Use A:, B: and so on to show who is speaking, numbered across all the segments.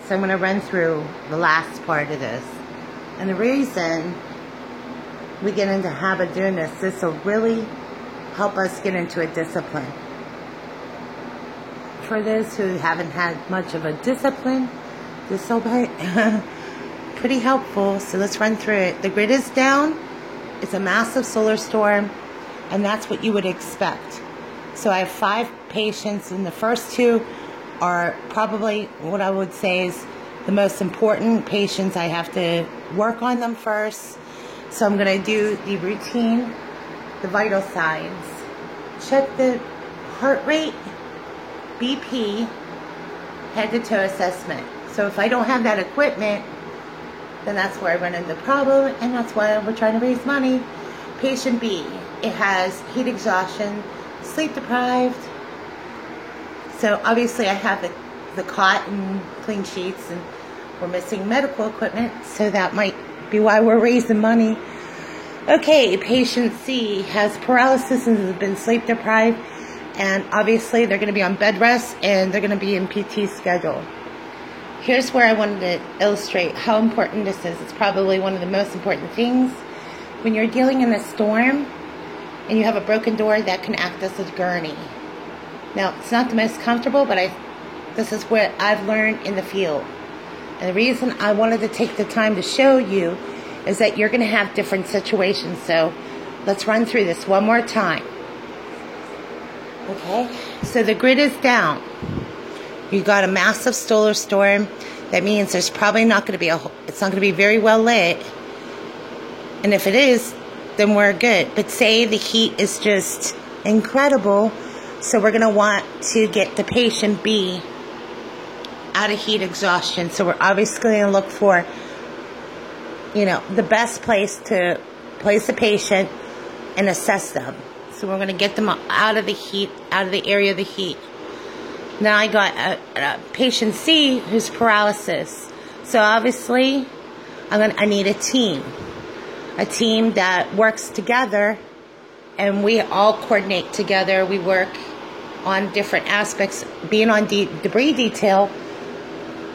A: So I'm going to run through the last part of this. And the reason we get into habit doing this will really help us get into a discipline. For those who haven't had much of a discipline, this will be pretty helpful. So let's run through it. The grid is down. It's a massive solar storm, and that's what you would expect. So I have 5 patients, and the first 2 are probably what I would say is the most important patients. I have to work on them first. So I'm going to do the routine, the vital signs, check the heart rate, BP, head to toe assessment. So if I don't have that equipment, then that's where I run into the problem, and that's why we're trying to raise money. Patient B, it has heat exhaustion, sleep deprived. So obviously I have the cot and clean sheets, and we're missing medical equipment, so that might be why we're raising money. Okay, patient C has paralysis and has been sleep deprived, and obviously they're going to be on bed rest and they're going to be in PT schedule. Here's where I wanted to illustrate how important this is. It's probably one of the most important things. When you're dealing in a storm and you have a broken door, that can act as a gurney. Now, it's not the most comfortable, but this is what I've learned in the field. And the reason I wanted to take the time to show you is that you're going to have different situations. So let's run through this one more time. Okay, so the grid is down. You got a massive solar storm. That means there's probably not going to be it's not going to be very well lit. And if it is, then we're good. But say the heat is just incredible, so we're going to want to get the patient B out of heat exhaustion. So we're obviously going to look for, the best place to place the patient and assess them. So we're going to get them out of the heat, out of the area of the heat. Now I got a patient C who's paralysis. So obviously I need a team that works together, and we all coordinate together. We work on different aspects, being on debris detail.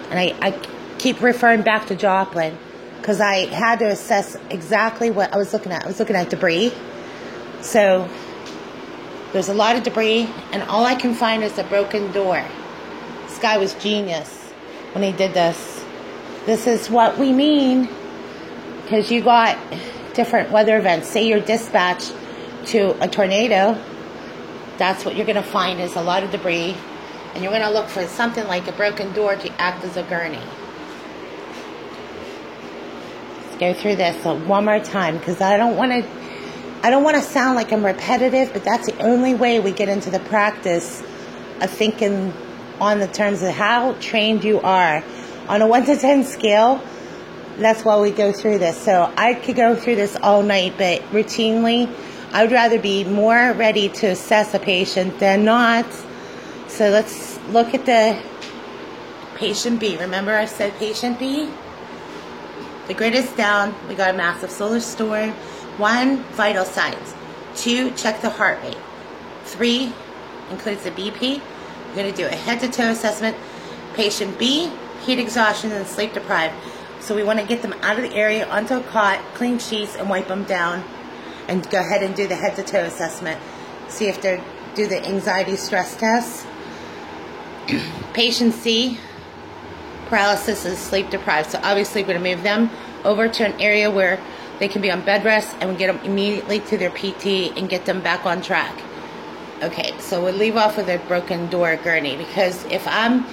A: And I keep referring back to Joplin because I had to assess exactly what I was looking at. I was looking at debris. So there's a lot of debris, and all I can find is a broken door. This guy was genius when he did this. This is what we mean, because you got different weather events. Say you're dispatched to a tornado, that's what you're going to find is a lot of debris, and you're going to look for something like a broken door to act as a gurney. Let's go through this one more time, because I don't want to sound like I'm repetitive, but that's the only way we get into the practice of thinking on the terms of how trained you are. On a 1 to 10 scale, that's why we go through this. So I could go through this all night, but routinely, I would rather be more ready to assess a patient than not. So let's look at the patient B. Remember I said patient B? The grid is down. We got a massive solar storm. 1, vital signs. 2, check the heart rate. 3, includes the BP. We're going to do a head-to-toe assessment. Patient B, heat exhaustion and sleep deprived. So we want to get them out of the area, onto a cot, clean sheets, and wipe them down. And go ahead and do the head-to-toe assessment. See if they do the anxiety stress test. Patient C, paralysis and sleep deprived. So obviously we're going to move them over to an area where they can be on bed rest, and we get them immediately to their PT and get them back on track. Okay, so we'll leave off with a broken door gurney, because if I'm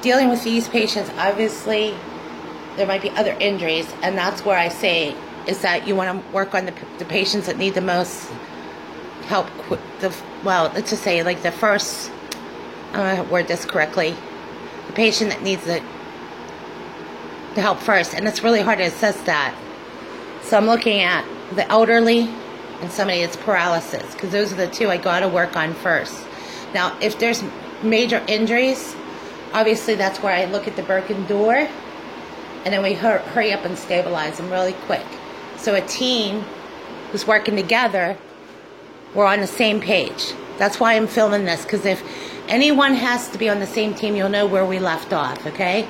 A: dealing with these patients, obviously there might be other injuries, and that's where I say is that you want to work on the patients that need the most help. Let's just say like the first, I don't know how to word this correctly, the patient that needs the help first, and it's really hard to assess that. So I'm looking at the elderly and somebody that's paralysis, because those are the 2 I got to work on first. Now, if there's major injuries, obviously that's where I look at the broken door, and then we hurry up and stabilize them really quick. So a team who's working together, we're on the same page. That's why I'm filming this, because if anyone has to be on the same team, you'll know where we left off, okay?